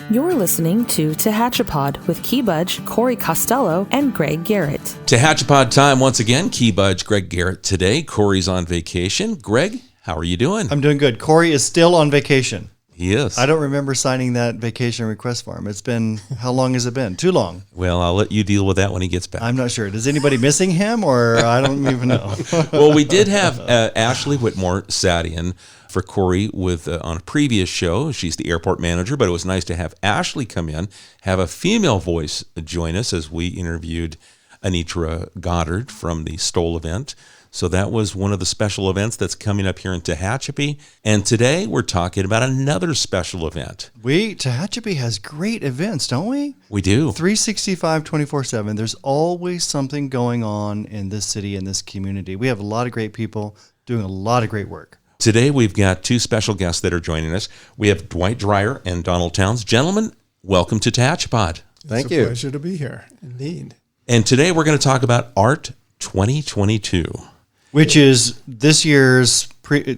You're listening to Tehachapi with Key Budge, Corey Costello, and Greg Garrett. Tehachapi time once again. Key Budge, Greg Garrett today. Corey's on vacation. Greg, how are you doing? I'm doing good. Corey is still on vacation. He is. I don't remember signing that vacation request form. It's been, how long has it been? Too long. Well, I'll let you deal with that when he gets back. I'm not sure. Is anybody missing him, or I don't even know? Well, we did have Ashley Whitmore sat in for Corey with on a previous show. She's the airport manager, but it was nice to have Ashley come in, have a female voice join us as we interviewed Anitra Goddard from the Stoll event. So that was one of the special events that's coming up here in Tehachapi. And today we're talking about another special event. Tehachapi has great events, don't we? We do. 365, 24/7. There's always something going on in this city, in this community. We have a lot of great people doing a lot of great work. Today we've got two special guests that are joining us. We have Dwight Dreyer and Donald Towns. Gentlemen, welcome to Tehachapi. Thank you. It's a pleasure to be here, indeed. And today we're going to talk about Art 2022. Which is this year's,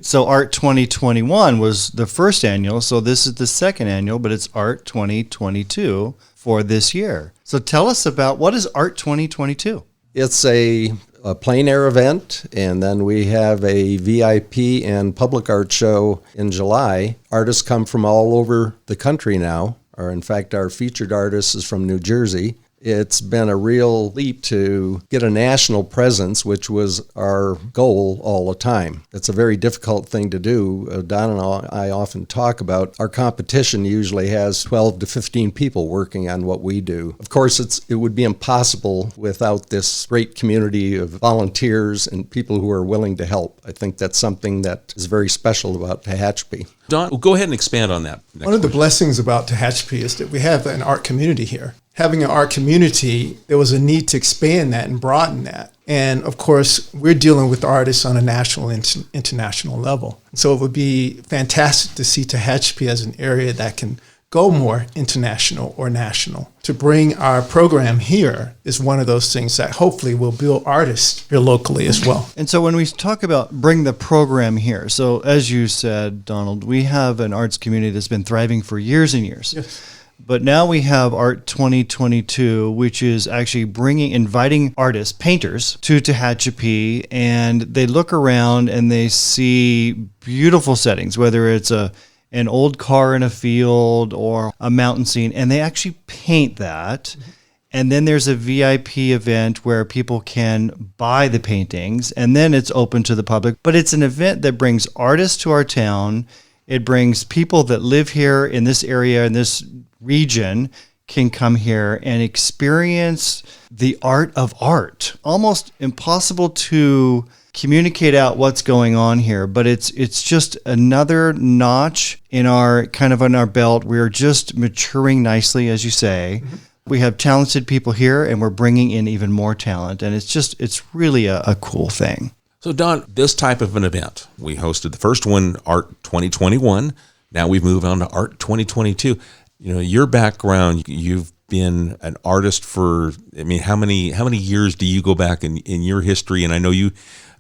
so Art 2021 was the first annual, so this is the second annual, but it's Art 2022 for this year. So tell us about, what is Art 2022? It's a plein air event, and then we have a VIP and public art show in July. Artists come from all over the country now, or in fact our featured artist is from New Jersey. It's been a real leap to get a national presence, which was our goal all the time. It's a very difficult thing to do. Don and I often talk about our competition usually has 12 to 15 people working on what we do. Of course, it would be impossible without this great community of volunteers and people who are willing to help. I think that's something that is very special about Tehachapi. Don, go ahead and expand on that. One of the blessings about Tehachapi is that we have an art community here. Having an art community, there was a need to expand that and broaden that. And of course, we're dealing with artists on a national and international level. So it would be fantastic to see Tehachapi as an area that can go more international or national. To bring our program here is one of those things that hopefully will build artists here locally as well. And so when we talk about bring the program here, so as you said, Donald, we have an arts community that's been thriving for years and years. Yes. But now we have Art 2022, which is actually inviting artists, painters, to Tehachapi, and they look around and they see beautiful settings, whether it's an old car in a field or a mountain scene, and they actually paint that. Mm-hmm. And then there's a VIP event where people can buy the paintings, and then it's open to the public. But it's an event that brings artists to our town. It brings people that live here in this area, in this region, can come here and experience the art of art. Almost impossible to communicate out what's going on here, but it's just another notch in our belt. We're just maturing nicely, as you say. Mm-hmm. We have talented people here, and we're bringing in even more talent, and it's really a cool thing. So Don, this type of an event, we hosted the first one, Art 2021. Now we've moved on to Art 2022. You know, your background, you've been an artist for, how many years do you go back in your history? And I know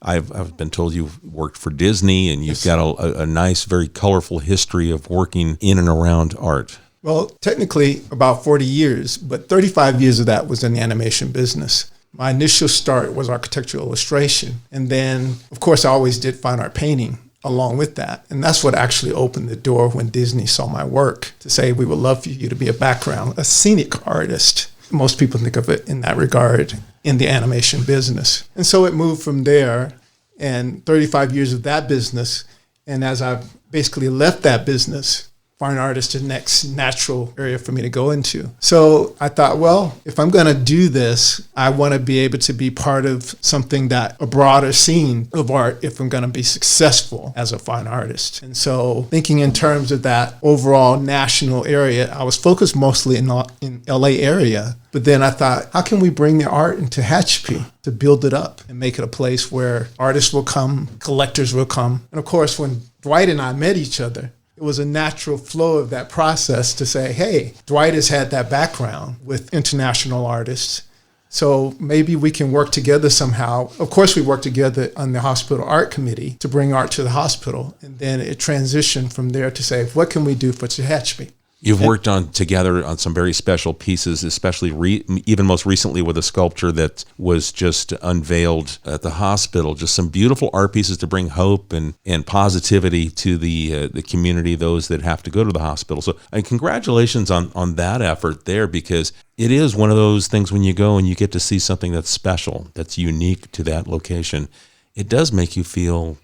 I've been told you've worked for Disney, and you've got a nice, very colorful history of working in and around art. Well, technically about 40 years, but 35 years of that was in the animation business. My initial start was architectural illustration. And then, of course, I always did fine art painting along with that. And that's what actually opened the door when Disney saw my work to say, we would love for you to be a scenic artist. Most people think of it in that regard in the animation business. And so it moved from there, and 35 years of that business. And as I basically left that business, fine artist is the next natural area for me to go into. So I thought, well, if I'm going to do this, I want to be able to be part of something a broader scene of art if I'm going to be successful as a fine artist. And so thinking in terms of that overall national area, I was focused mostly in LA area. But then I thought, how can we bring the art into Tehachapi to build it up and make it a place where artists will come, collectors will come. And of course, when Dwight and I met each other, it was a natural flow of that process to say, hey, Dwight has had that background with international artists. So maybe we can work together somehow. Of course, we worked together on the hospital art committee to bring art to the hospital. And then it transitioned from there to say, what can we do for Tehachapi? You've worked together on some very special pieces, especially even most recently with a sculpture that was just unveiled at the hospital. Just some beautiful art pieces to bring hope and positivity to the community, those that have to go to the hospital. So, and congratulations on that effort there, because it is one of those things when you go and you get to see something that's special, that's unique to that location. It does make you feel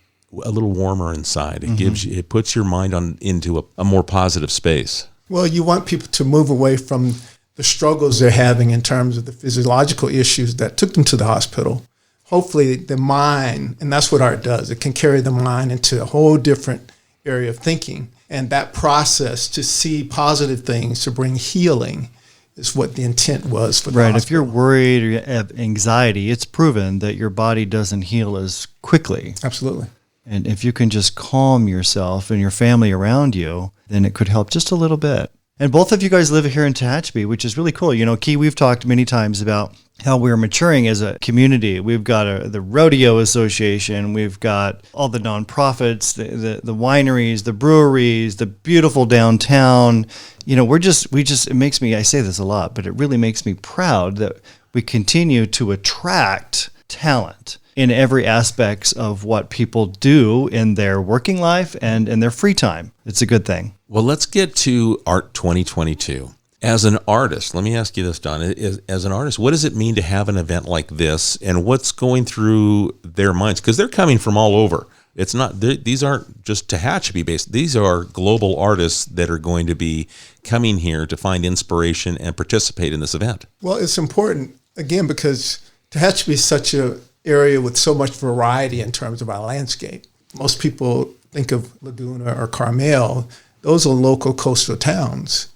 a little warmer inside. It puts your mind into a more positive space. Well, you want people to move away from the struggles they're having in terms of the physiological issues that took them to the hospital. Hopefully the mind, and that's what art does, it can carry the mind into a whole different area of thinking. And that process to see positive things, to bring healing, is what the intent was for the hospital. If you're worried or you have anxiety, it's proven that your body doesn't heal as quickly. Absolutely. And if you can just calm yourself and your family around you, then it could help just a little bit. And both of you guys live here in Tehachapi, which is really cool. You know, Key, we've talked many times about how we're maturing as a community. We've got the Rodeo Association. We've got all the nonprofits, the wineries, the breweries, the beautiful downtown. You know, it makes me, I say this a lot, but it really makes me proud that we continue to attract talent in every aspect of what people do in their working life and in their free time. It's a good thing. Well, let's get to Art 2022. As an artist, let me ask you this, Don. As an artist, what does it mean to have an event like this, and what's going through their minds? Because they're coming from all over. These aren't just Tehachapi based. These are global artists that are going to be coming here to find inspiration and participate in this event. Well, it's important, again, because Tehachapi is such an area with so much variety in terms of our landscape. Most people think of Laguna or Carmel. Those are local coastal towns.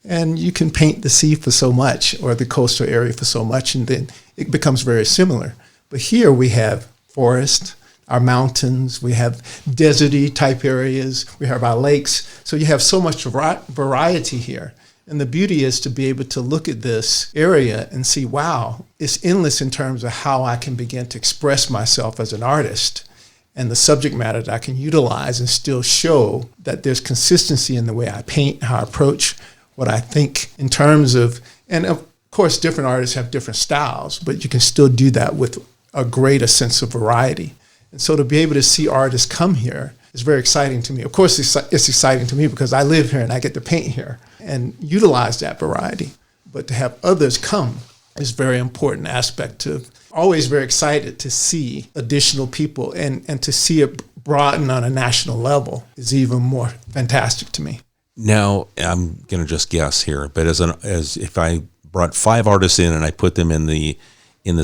And you can paint the sea for so much, or the coastal area for so much, and then it becomes very similar. But here we have forest, our mountains, we have deserty type areas, we have our lakes. So you have so much variety here. And the beauty is to be able to look at this area and see, wow, it's endless in terms of how I can begin to express myself as an artist, and the subject matter that I can utilize and still show that there's consistency in the way I paint, how I approach what I think in terms of, and of course, different artists have different styles, but you can still do that with a greater sense of variety. And so to be able to see artists come here is very exciting to me. Of course, it's exciting to me because I live here and I get to paint here and utilize that variety. But to have others come is a very important aspect of, always very excited to see additional people, and to see it broaden on a national level is even more fantastic to me. Now, I'm going to just guess here, but as if I brought 5 artists in and I put them in the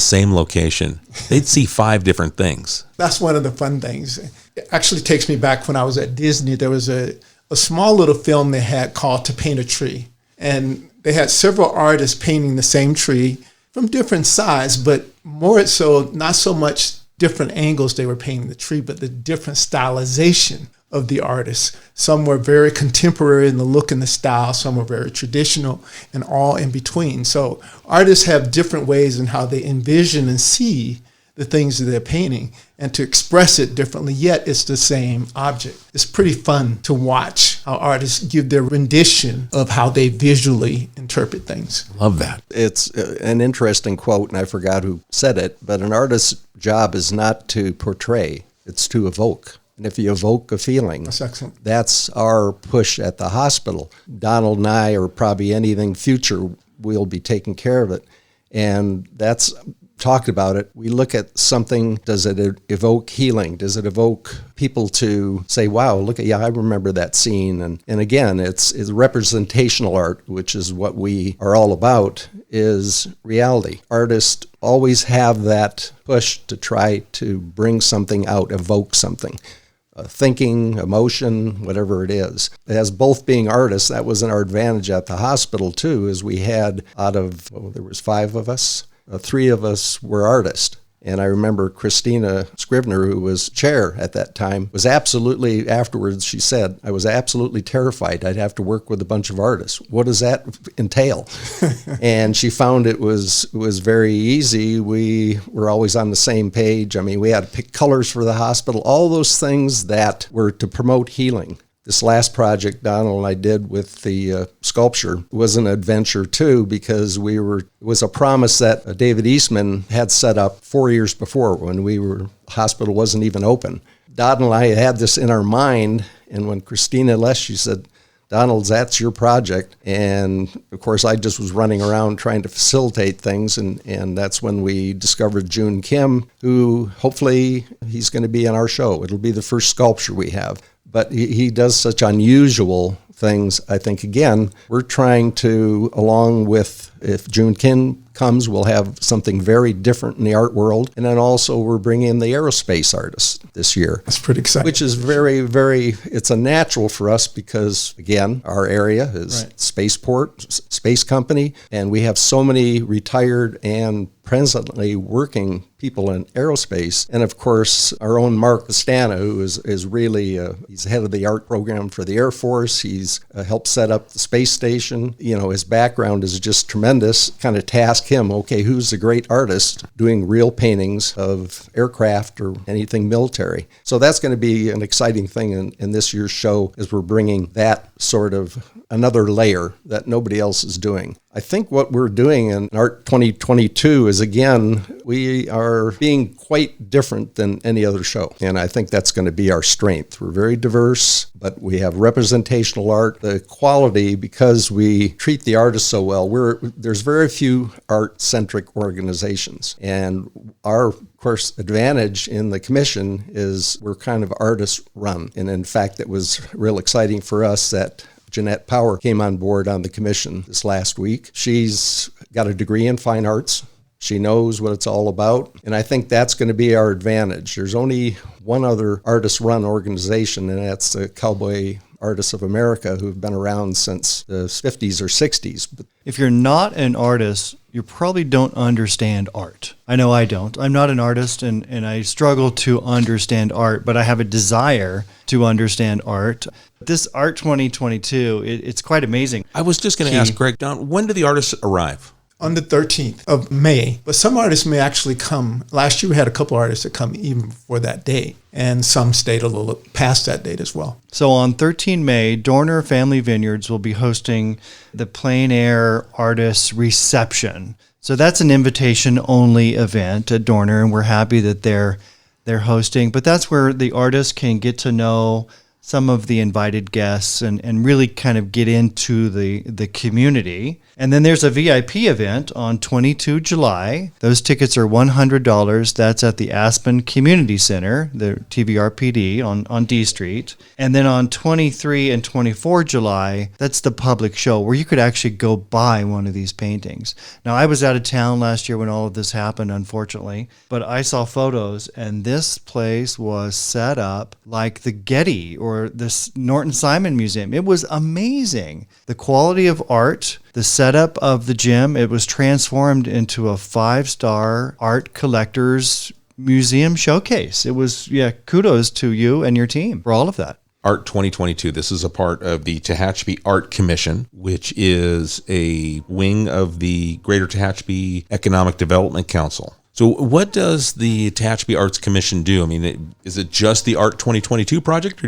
same location, they'd see 5 different things. That's one of the fun things. It actually takes me back when I was at Disney. There was a small little film they had called To Paint a Tree. And they had several artists painting the same tree from different sides, but more so, not so much different angles they were painting the tree, but the different stylization of the artists. Some were very contemporary in the look and the style, some were very traditional, and all in between. So artists have different ways in how they envision and see the things that they're painting, and to express it differently, yet it's the same object. It's pretty fun to watch how artists give their rendition of how they visually interpret things. Love that. It's an interesting quote, and I forgot who said it, but an artist's job is not to portray, it's to evoke. And if you evoke a feeling, That's excellent. That's our push at the hospital. Donald and I, or probably anything future, will be taking care of it. And that's talked about it. We look at something, does it evoke healing? Does it evoke people to say, wow, look at, yeah, I remember that scene. And again, it's representational art, which is what we are all about, is reality. Artists always have that push to try to bring something out, evoke something. Thinking, emotion, whatever it is. As both being artists, that was our advantage at the hospital too, is we had there was 5 of us, 3 of us were artists. And I remember Christina Scrivener, who was chair at that time, was absolutely, afterwards she said, I was absolutely terrified I'd have to work with a bunch of artists. What does that entail? And she found it was very easy. We were always on the same page. I mean, we had to pick colors for the hospital, all those things that were to promote healing. This last project Donald and I did with the sculpture was an adventure too, because it was a promise that David Eastman had set up 4 years before when the hospital wasn't even open. Donald and I had this in our mind, and when Christina left, she said, Donald, that's your project. And of course, I just was running around trying to facilitate things. And that's when we discovered June Kim, who hopefully he's going to be on our show. It'll be the first sculpture we have. But he does such unusual things. I think, again, we're trying to, along with, if June Kim comes, we'll have something very different in the art world. And then also we're bringing in the aerospace artists this year. That's pretty exciting. Which is very, very, it's a natural for us because, again, our area is spaceport, space company, and we have so many retired and presently working people in aerospace. And of course, our own Mark Castana, who is really, he's head of the art program for the Air Force. He's helped set up the space station. You know, his background is just tremendous. Kind of task him, okay, who's the great artist doing real paintings of aircraft or anything military? So that's going to be an exciting thing in this year's show, as we're bringing that sort of another layer that nobody else is doing. I think what we're doing in Art 2022 is, again, we are being quite different than any other show. And I think that's going to be our strength. We're very diverse, but we have representational art. The quality, because we treat the artists so well, there's very few art-centric organizations. And our, of course, advantage in the commission is we're kind of artist-run. And in fact, it was real exciting for us that Jeanette Power came on board on the commission this last week. She's got a degree in fine arts. She knows what it's all about. And I think that's going to be our advantage. There's only one other artist-run organization, and that's the Cowboy Artists of America, who've been around since the 50s or 60s. If you're not an artist, you probably don't understand art. I know I don't. I'm not an artist, and I struggle to understand art, but I have a desire to understand art. This Art 2022, it's quite amazing. I was just going to ask Greg, Don, when do the artists arrive? On the 13th of May. But some artists may actually come. Last year we had a couple artists that come even before that date, and some stayed a little past that date as well. So on 13 May, Dorner Family Vineyards will be hosting the Plein Air Artists Reception. So that's an invitation-only event at Dorner, and we're happy that they're hosting. But that's where the artists can get to know some of the invited guests and really kind of get into the community. And then there's a VIP event on 22 July. Those tickets are $100. That's at the Aspen Community Center, the TVRPD on D Street. And then on 23 and 24 July, that's the public show where you could actually go buy one of these paintings. Now, I was out of town last year when all of this happened, unfortunately, but I saw photos, and this place was set up like the Getty or the Norton Simon Museum. It was amazing. The quality of art, the setup of the gym, it was transformed into a 5-star art collector's museum showcase. It was, kudos to you and your team for all of that. Art 2022. This is a part of the Tehachapi Art Commission, which is a wing of the Greater Tehachapi Economic Development Council. So what does the Tehachapi Arts Commission do? I mean, is it just the Art 2022 project,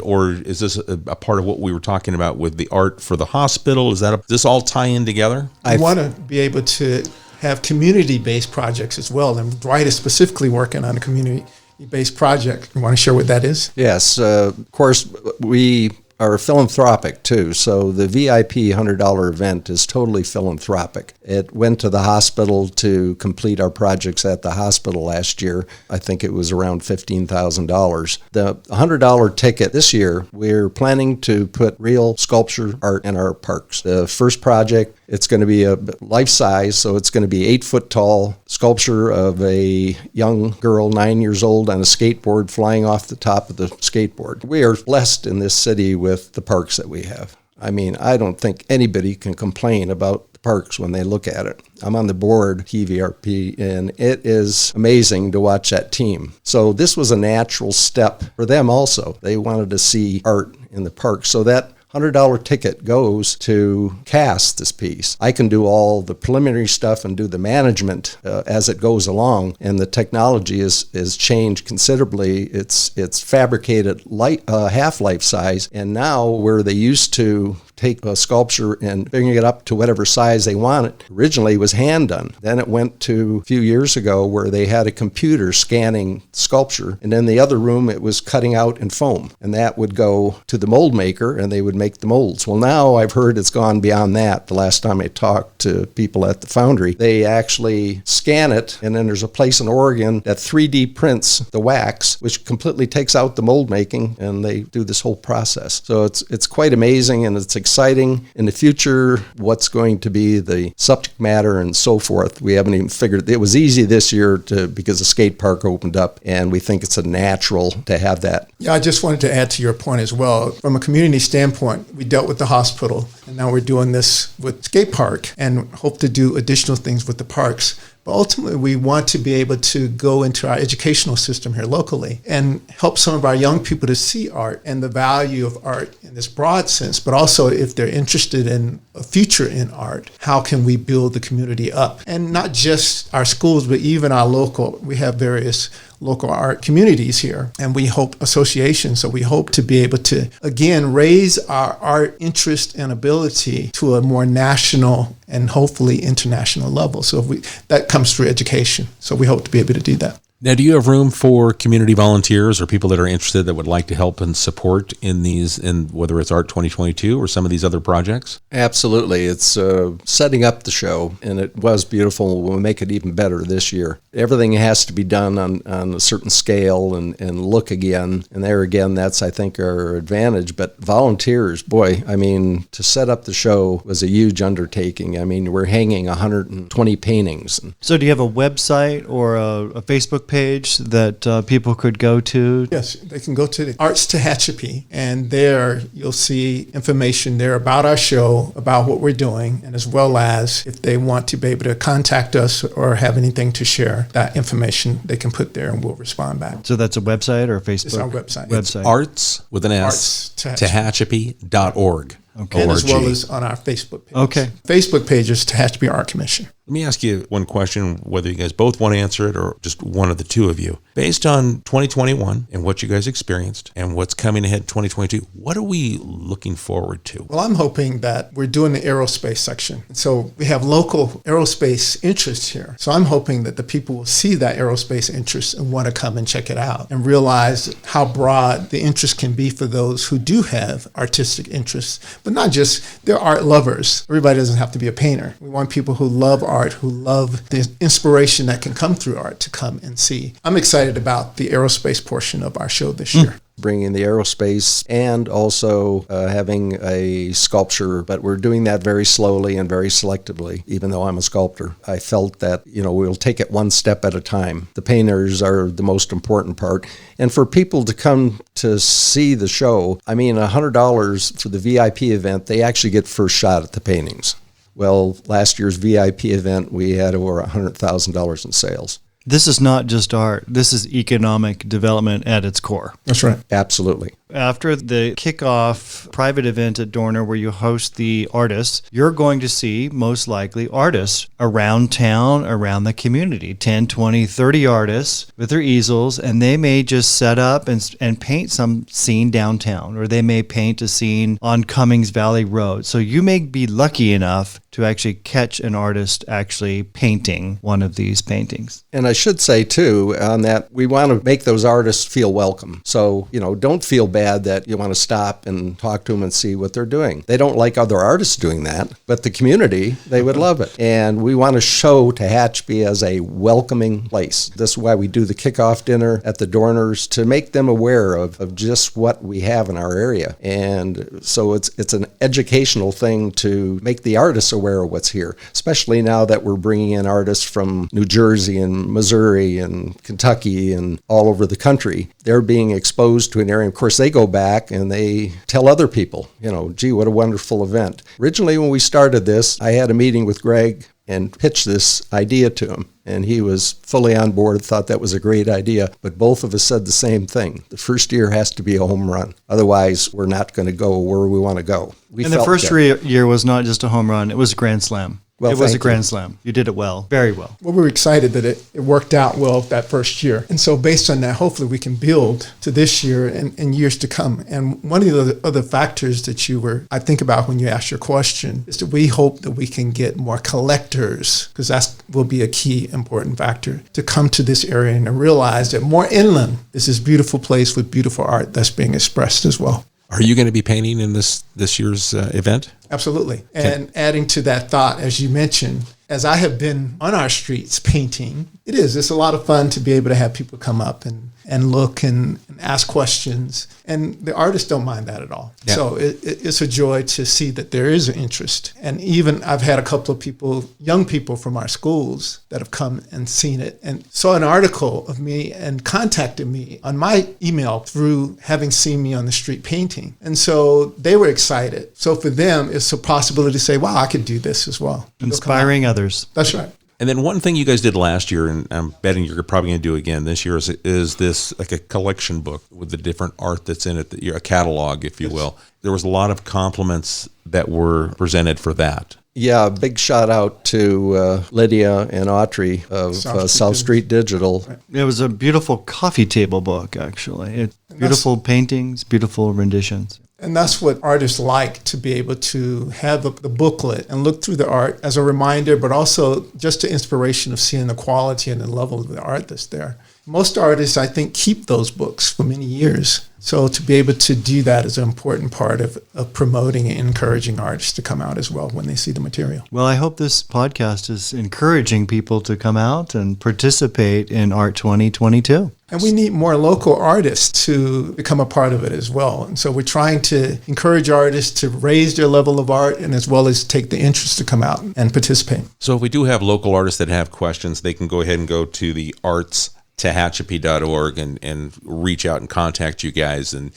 or is this a part of what we were talking about with the art for the hospital? Does this all tie in together? I want to be able to have community-based projects as well, and Dwight is specifically working on a community-based project. You want to share what that is? Yes, of course, we are philanthropic too. So the VIP $100 event is totally philanthropic. It went to the hospital to complete our projects at the hospital last year. I think it was around $15,000. The $100 ticket this year, we're planning to put real sculpture art in our parks. The first project, it's going to be a life-size, so it's going to be 8-foot tall sculpture of a young girl, 9 years old, on a skateboard flying off the top of the skateboard. We are blessed in this city with the parks that we have. I mean, I don't think anybody can complain about the parks when they look at it. I'm on the board, TVRP, and it is amazing to watch that team. So this was a natural step for them also. They wanted to see art in the park. So that $100 ticket goes to cast this piece. I can do all the preliminary stuff and do the management as it goes along, and the technology is changed considerably. It's fabricated half-life size, and now where they used to take a sculpture and bring it up to whatever size they want it. Originally it was hand done. Then it went to a few years ago where they had a computer scanning sculpture, and in the other room it was cutting out in foam, and that would go to the mold maker and they would make the molds. Well, now I've heard it's gone beyond that. The last time I talked to people at the foundry, they actually scan it, and then there's a place in Oregon that 3D prints the wax, which completely takes out the mold making, and they do this whole process. So it's quite amazing, and it's exciting. In the future, what's going to be the subject matter and so forth, we haven't even figured. It was easy this year because the skate park opened up, and we think it's a natural to have that. Yeah, I just wanted to add to your point as well. From a community standpoint, we dealt with the hospital, and now we're doing this with skate park and hope to do additional things with the parks. But ultimately, we want to be able to go into our educational system here locally and help some of our young people to see art and the value of art in this broad sense, but also if they're interested in a future in art, how can we build the community up? And not just our schools, but even our local, we have various local art communities here, and we hope associations. So we hope to be able to, again, raise our art interest and ability to a more national and hopefully international level. So that comes through education. So we hope to be able to do that. Now, do you have room for community volunteers or people that are interested that would like to help and support in whether it's Art 2022 or some of these other projects? Absolutely. It's setting up the show, and it was beautiful. We'll make it even better this year. Everything has to be done on a certain scale and look again. And there again, that's, I think, our advantage. But volunteers, boy, I mean, to set up the show was a huge undertaking. I mean, we're hanging 120 paintings. So do you have a website or a Facebook page that people could go to? Yes, they can go to the Arts Tehachapi, and there you'll see information there about our show, about what we're doing, and as well as if they want to be able to contact us or have anything to share, that information they can put there and we'll respond back. So that's a website or a Facebook? It's our website. It's arts with an S, Tehachapi.org. Okay. And as well as on our Facebook page. Okay. Facebook page is Tehachapi Art Commission. Let me ask you one question, whether you guys both want to answer it or just one of the two of you. Based on 2021 and what you guys experienced and what's coming ahead 2022, what are we looking forward to? Well, I'm hoping that we're doing the aerospace section. So we have local aerospace interests here. So I'm hoping that the people will see that aerospace interest and want to come and check it out and realize how broad the interest can be for those who do have artistic interests, but not just, they're art lovers. Everybody doesn't have to be a painter. We want people who love art, who love the inspiration that can come through art to come and see. I'm excited about the aerospace portion of our show this year. Bringing the aerospace and also having a sculpture, but we're doing that very slowly and very selectively, even though I'm a sculptor. I felt that, we'll take it one step at a time. The painters are the most important part. And for people to come to see the show, I mean, $100 for the VIP event, they actually get first shot at the paintings. Well, last year's VIP event, we had over $100,000 in sales. This is not just art. This is economic development at its core. That's right. Absolutely. After the kickoff private event at Dorner where you host the artists, you're going to see most likely artists around town, around the community, 10, 20, 30 artists with their easels, and they may just set up and paint some scene downtown, or they may paint a scene on Cummings Valley Road. So you may be lucky enough to actually catch an artist actually painting one of these paintings. And I should say, too, on that, we want to make those artists feel welcome. So, don't feel bad that you want to stop and talk to them and see what they're doing. They don't like other artists doing that, but the community, they would love it. And we want to show Tehachapi as a welcoming place. This is why we do the kickoff dinner at the Dorners, to make them aware of just what we have in our area. And so it's an educational thing to make the artists aware of what's here, especially now that we're bringing in artists from New Jersey and Missouri and Kentucky and all over the country. They're being exposed to an area. Of course, they go back and they tell other people, gee, what a wonderful event. Originally, when we started this, I had a meeting with Greg and pitched this idea to him. and he was fully on board, thought that was a great idea. But both of us said the same thing. The first year has to be a home run. Otherwise, we're not going to go where we want to go. And the first year was not just a home run, it was a grand slam. Well, it was a thank grand you. slam. You did it well, very well. Well, we were excited that it worked out well that first year. And so based on that, hopefully we can build to this year and years to come. And one of the other factors that I think about when you ask your question is that we hope that we can get more collectors, because that will be a key important factor, to come to this area and to realize that more inland is this beautiful place with beautiful art that's being expressed as well. Are you going to be painting in this year's event? Absolutely. And adding to that thought, as you mentioned, as I have been on our streets painting, it's a lot of fun to be able to have people come up and look and ask questions. And the artists don't mind that at all. Yeah. So it's a joy to see that there is an interest. And even I've had a couple of people, young people from our schools, that have come and seen it and saw an article of me and contacted me on my email through having seen me on the street painting. And so they were excited. So for them, it's a possibility to say, wow, I could do this as well. Inspiring others. That's right. And then one thing you guys did last year, and I'm betting you're probably going to do again this year, is this like a collection book with the different art that's in it, a catalog, if you will. There was a lot of compliments that were presented for that. Yeah, big shout out to Lydia and Autry of South Street Digital. Right. It was a beautiful coffee table book, actually. Beautiful paintings, beautiful renditions. And that's what artists like, to be able to have the booklet and look through the art as a reminder, but also just the inspiration of seeing the quality and the level of the art that's there. Most artists, I think, keep those books for many years. So to be able to do that is an important part of promoting and encouraging artists to come out as well when they see the material. Well, I hope this podcast is encouraging people to come out and participate in Art 2022. And we need more local artists to become a part of it as well. And so we're trying to encourage artists to raise their level of art and as well as take the interest to come out and participate. So if we do have local artists that have questions, they can go ahead and go to the arts.tehachapi.org and reach out and contact you guys and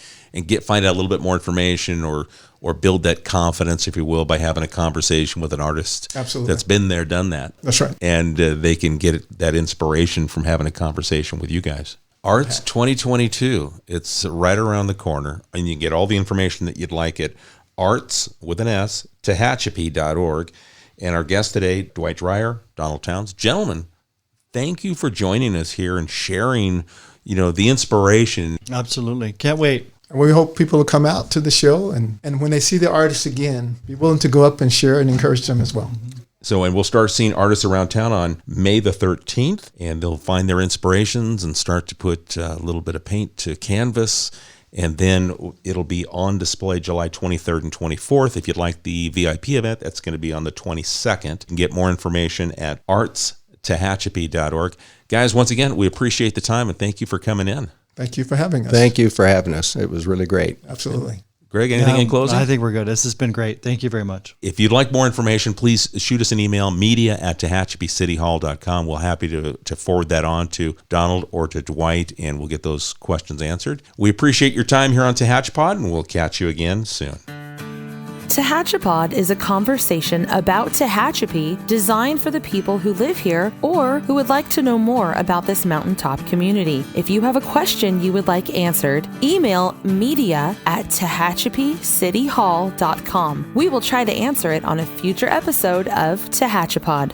find out a little bit more information or build that confidence, if you will, by having a conversation with an artist Absolutely. that's been there, done that. That's right. And they can get that inspiration from having a conversation with you guys. Arts 2022, it's right around the corner, and you can get all the information that you'd like at arts, with an S, tehachapi.org. And our guest today, Dwight Dreyer, Donald Towns. Gentlemen, thank you for joining us here and sharing, the inspiration. Absolutely. Can't wait. And we hope people will come out to the show and when they see the artists again, be willing to go up and share and encourage them as well. So, and we'll start seeing artists around town on May the 13th, and they'll find their inspirations and start to put a little bit of paint to canvas. And then it'll be on display July 23rd and 24th. If you'd like the VIP event, that's going to be on the 22nd. You can get more information at arts.tehachapi.org. Guys, once again, we appreciate the time and thank you for coming in. Thank you for having us. Thank you for having us. It was really great. Absolutely. Greg, anything in closing? I think we're good. This has been great. Thank you very much. If you'd like more information, please shoot us an email, media@tehachapicityhall.com. We're happy to forward that on to Donald or to Dwight, and we'll get those questions answered. We appreciate your time here on Tehachapod, and we'll catch you again soon. Tehachapod is a conversation about Tehachapi designed for the people who live here or who would like to know more about this mountaintop community. If you have a question you would like answered, email media@tehachapicityhall.com. We will try to answer it on a future episode of Tehachapod.